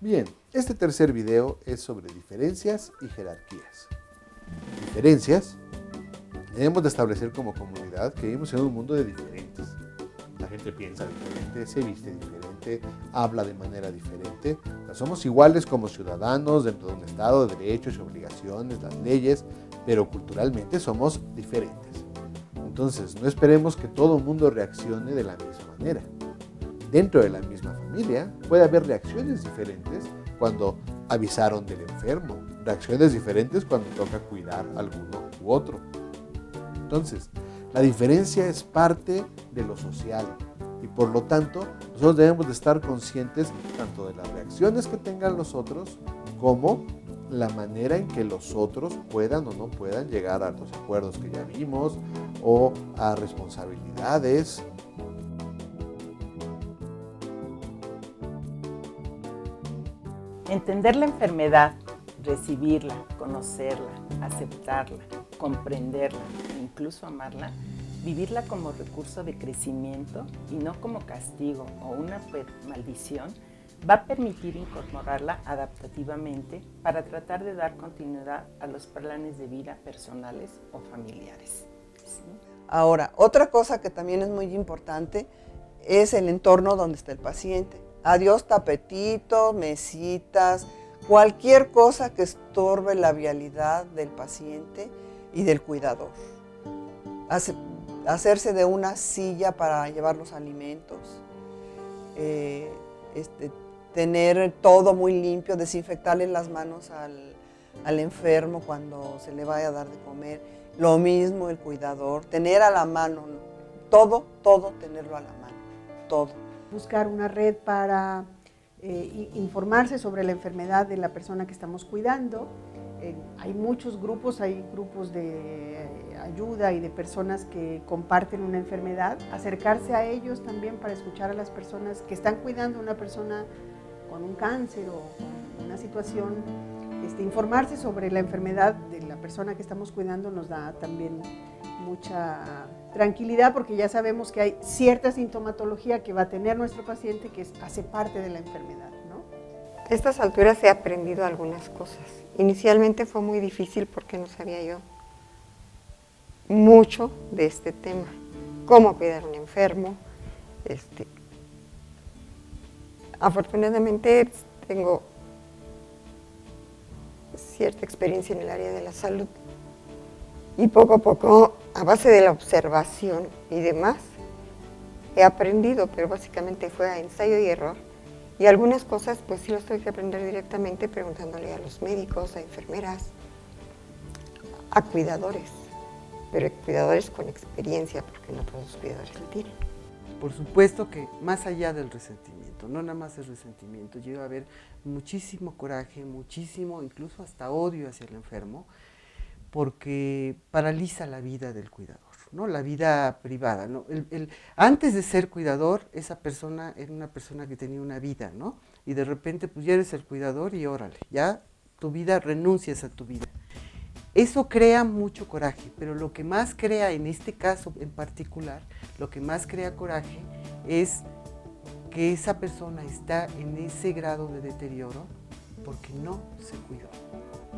Bien, este tercer video es sobre diferencias y jerarquías. Diferencias, debemos de establecer como comunidad que vivimos en un mundo de diferentes. La gente piensa diferente, se viste diferente, habla de manera diferente. O sea, somos iguales como ciudadanos dentro de un estado de derechos y obligaciones, las leyes, pero culturalmente somos diferentes. Entonces, no esperemos que todo el mundo reaccione de la misma manera. Dentro de la misma familia puede haber reacciones diferentes cuando avisaron del enfermo, reacciones diferentes cuando toca cuidar a alguno u otro. Entonces, la diferencia es parte de lo social y por lo tanto nosotros debemos de estar conscientes tanto de las reacciones que tengan los otros como la manera en que los otros puedan o no puedan llegar a los acuerdos que ya vimos o a responsabilidades. Entender la enfermedad, recibirla, conocerla, aceptarla, comprenderla, incluso amarla, vivirla como recurso de crecimiento y no como castigo o una maldición, va a permitir incorporarla adaptativamente para tratar de dar continuidad a los planes de vida personales o familiares. ¿Sí? Ahora, otra cosa que también es muy importante es el entorno donde está el paciente. Adiós tapetitos, mesitas, cualquier cosa que estorbe la vialidad del paciente y del cuidador. Hacerse de una silla para llevar los alimentos, tener todo muy limpio, desinfectarle las manos al enfermo cuando se le vaya a dar de comer. Lo mismo el cuidador, tener a la mano, todo tenerlo a la mano, todo. Buscar una red para informarse sobre la enfermedad de la persona que estamos cuidando. Hay muchos grupos, hay grupos de ayuda y de personas que comparten una enfermedad. Acercarse a ellos también para escuchar a las personas que están cuidando a una persona con un cáncer o con una situación. Informarse sobre la enfermedad de la persona que estamos cuidando nos da también mucha tranquilidad porque ya sabemos que hay cierta sintomatología que va a tener nuestro paciente que hace parte de la enfermedad, ¿no? A estas alturas he aprendido algunas cosas. Inicialmente fue muy difícil porque no sabía yo mucho de este tema. Cómo cuidar a un enfermo. Afortunadamente tengo cierta experiencia en el área de la salud y poco a poco, a base de la observación y demás, he aprendido, pero básicamente fue a ensayo y error. Y algunas cosas pues sí las tuve que aprender directamente preguntándole a los médicos, a enfermeras, a cuidadores, pero cuidadores con experiencia, porque no todos los cuidadores lo tienen. Por supuesto que más allá del resentimiento, no nada más el resentimiento, llega a haber muchísimo coraje, muchísimo, incluso hasta odio hacia el enfermo, porque paraliza la vida del cuidador, ¿no? La vida privada, ¿no? Antes de ser cuidador, esa persona era una persona que tenía una vida, ¿no? Y de repente pues ya eres el cuidador y órale, ya tu vida, renuncias a tu vida. Eso crea mucho coraje, pero lo que más crea en este caso en particular, lo que más crea coraje es que esa persona está en ese grado de deterioro porque no se cuidó,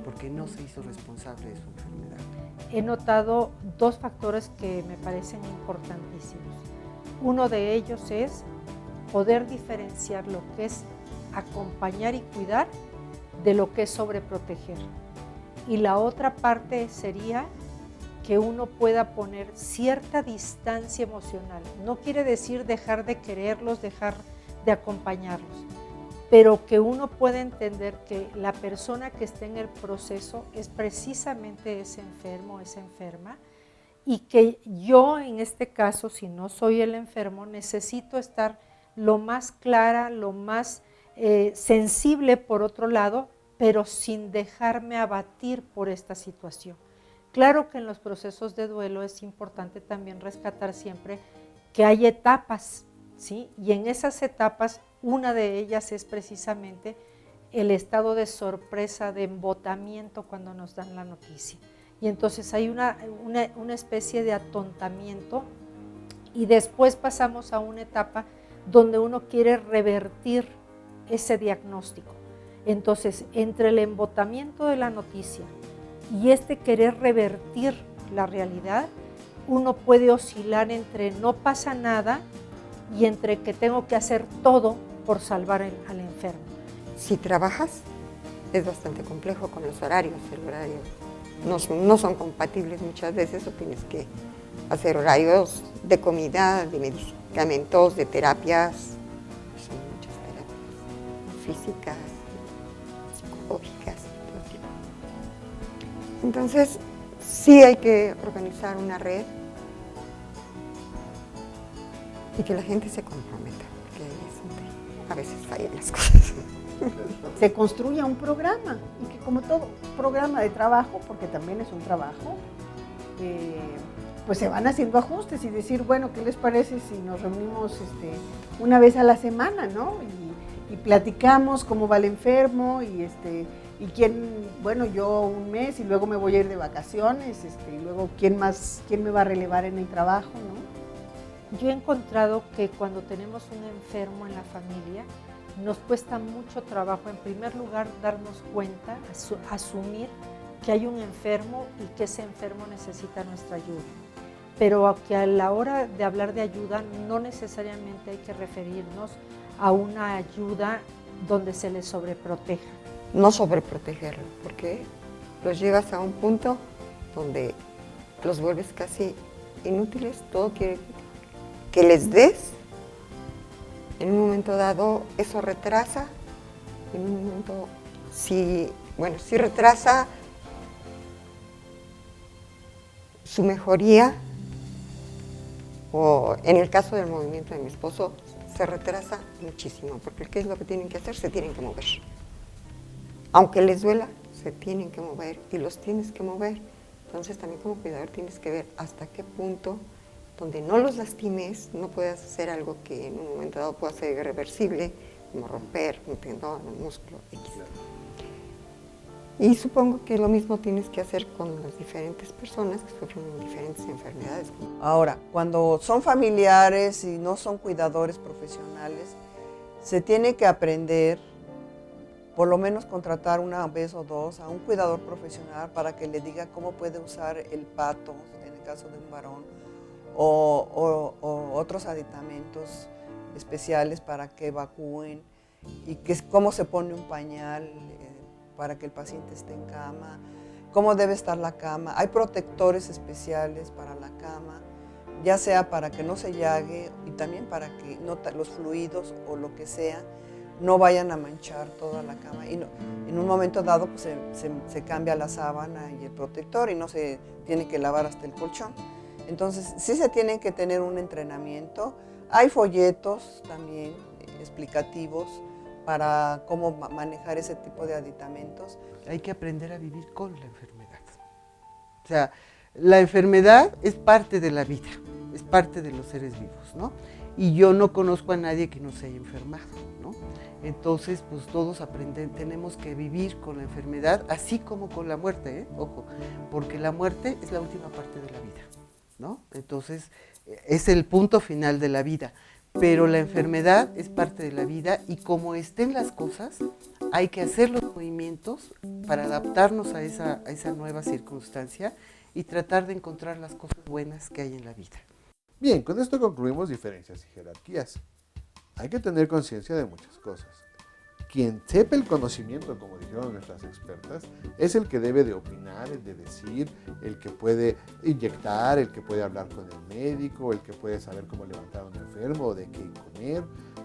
porque no se hizo responsable de su enfermedad. He notado dos factores que me parecen importantísimos. Uno de ellos es poder diferenciar lo que es acompañar y cuidar de lo que es sobreproteger. Y la otra parte sería que uno pueda poner cierta distancia emocional. No quiere decir dejar de quererlos, dejar de acompañarlos, pero que uno pueda entender que la persona que está en el proceso es precisamente ese enfermo, esa enferma, y que yo en este caso, si no soy el enfermo, necesito estar lo más clara, lo más sensible por otro lado, pero sin dejarme abatir por esta situación. Claro que en los procesos de duelo es importante también rescatar siempre que hay etapas, ¿sí? Y en esas etapas, una de ellas es precisamente el estado de sorpresa, de embotamiento cuando nos dan la noticia. Y entonces hay una especie de atontamiento y después pasamos a una etapa donde uno quiere revertir ese diagnóstico. Entonces, entre el embotamiento de la noticia y este querer revertir la realidad, uno puede oscilar entre no pasa nada y entre que tengo que hacer todo por salvar al enfermo. Si trabajas, es bastante complejo con los horarios. El horario no son compatibles muchas veces, o tienes que hacer horarios de comida, de medicamentos, de terapias. Son muchas terapias físicas, psicológicas, todo tipo. Entonces, sí hay que organizar una red y que la gente se comprometa, porque a veces fallan las cosas. Se construya un programa y que, como todo programa de trabajo, porque también es un trabajo, pues se van haciendo ajustes y decir, bueno, ¿qué les parece si nos reunimos una vez a la semana, ¿no? Y platicamos cómo va el enfermo y quién, bueno, yo un mes y luego me voy a ir de vacaciones, y luego quién me va a relevar en el trabajo, ¿no? Yo he encontrado que cuando tenemos un enfermo en la familia, nos cuesta mucho trabajo, en primer lugar, darnos cuenta, asumir que hay un enfermo y que ese enfermo necesita nuestra ayuda. Pero que a la hora de hablar de ayuda, no necesariamente hay que referirnos a una ayuda donde se les sobreproteja. No sobreprotegerlo, porque los llevas a un punto donde los vuelves casi inútiles, todo quiere que les des. En un momento dado eso retrasa, en un momento sí retrasa su mejoría, o en el caso del movimiento de mi esposo se retrasa muchísimo, porque ¿qué es lo que tienen que hacer? Se tienen que mover. Aunque les duela, se tienen que mover y los tienes que mover. Entonces también como cuidador tienes que ver hasta qué punto, donde no los lastimes, no puedas hacer algo que en un momento dado pueda ser irreversible, como romper un tendón, un músculo, X. Y supongo que lo mismo tienes que hacer con las diferentes personas que sufren diferentes enfermedades. Ahora, cuando son familiares y no son cuidadores profesionales, se tiene que aprender, por lo menos contratar una vez o dos a un cuidador profesional para que le diga cómo puede usar el pato, en el caso de un varón, o otros aditamentos especiales para que evacúen, y cómo se pone un pañal para que el paciente esté en cama, cómo debe estar la cama. Hay protectores especiales para la cama, ya sea para que no se llague y también para que los fluidos o lo que sea no vayan a manchar toda la cama. Y en un momento dado pues, se cambia la sábana y el protector y no se tiene que lavar hasta el colchón. Entonces sí se tiene que tener un entrenamiento. Hay folletos también explicativos para cómo manejar ese tipo de aditamentos. Hay que aprender a vivir con la enfermedad. O sea, la enfermedad es parte de la vida, es parte de los seres vivos, ¿no? Y yo no conozco a nadie que no se haya enfermado, ¿no? Entonces, pues todos tenemos que vivir con la enfermedad, así como con la muerte, ojo, porque la muerte es la última parte de la vida, ¿no? Entonces, es el punto final de la vida. Pero la enfermedad es parte de la vida y como estén las cosas, hay que hacer los movimientos para adaptarnos a esa nueva circunstancia y tratar de encontrar las cosas buenas que hay en la vida. Bien, con esto concluimos diferencias y jerarquías. Hay que tener conciencia de muchas cosas. Quien sepa el conocimiento, como dijeron nuestras expertas, es el que debe de opinar, el de decir, el que puede inyectar, el que puede hablar con el médico, el que puede saber cómo levantar a un enfermo o de qué comer.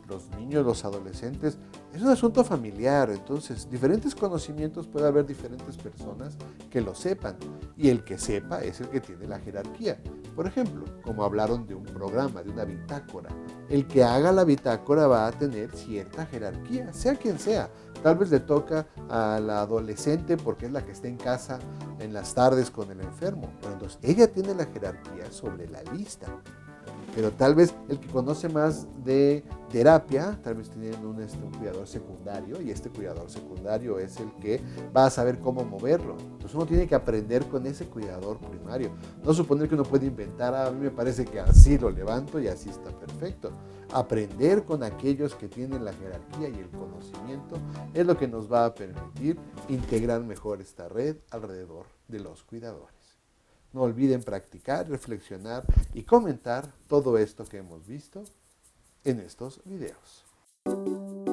Los niños, los adolescentes, es un asunto familiar, entonces diferentes conocimientos puede haber diferentes personas que lo sepan y el que sepa es el que tiene la jerarquía. Por ejemplo, como hablaron de un programa, de una bitácora, el que haga la bitácora va a tener cierta jerarquía, sea quien sea. Tal vez le toca a la adolescente porque es la que está en casa en las tardes con el enfermo, pero entonces ella tiene la jerarquía sobre la lista. Pero tal vez el que conoce más de terapia, tal vez tiene un cuidador secundario y este cuidador secundario es el que va a saber cómo moverlo. Entonces uno tiene que aprender con ese cuidador primario. No suponer que uno puede inventar, a mí me parece que así lo levanto y así está perfecto. Aprender con aquellos que tienen la jerarquía y el conocimiento es lo que nos va a permitir integrar mejor esta red alrededor de los cuidadores. No olviden practicar, reflexionar y comentar todo esto que hemos visto en estos videos.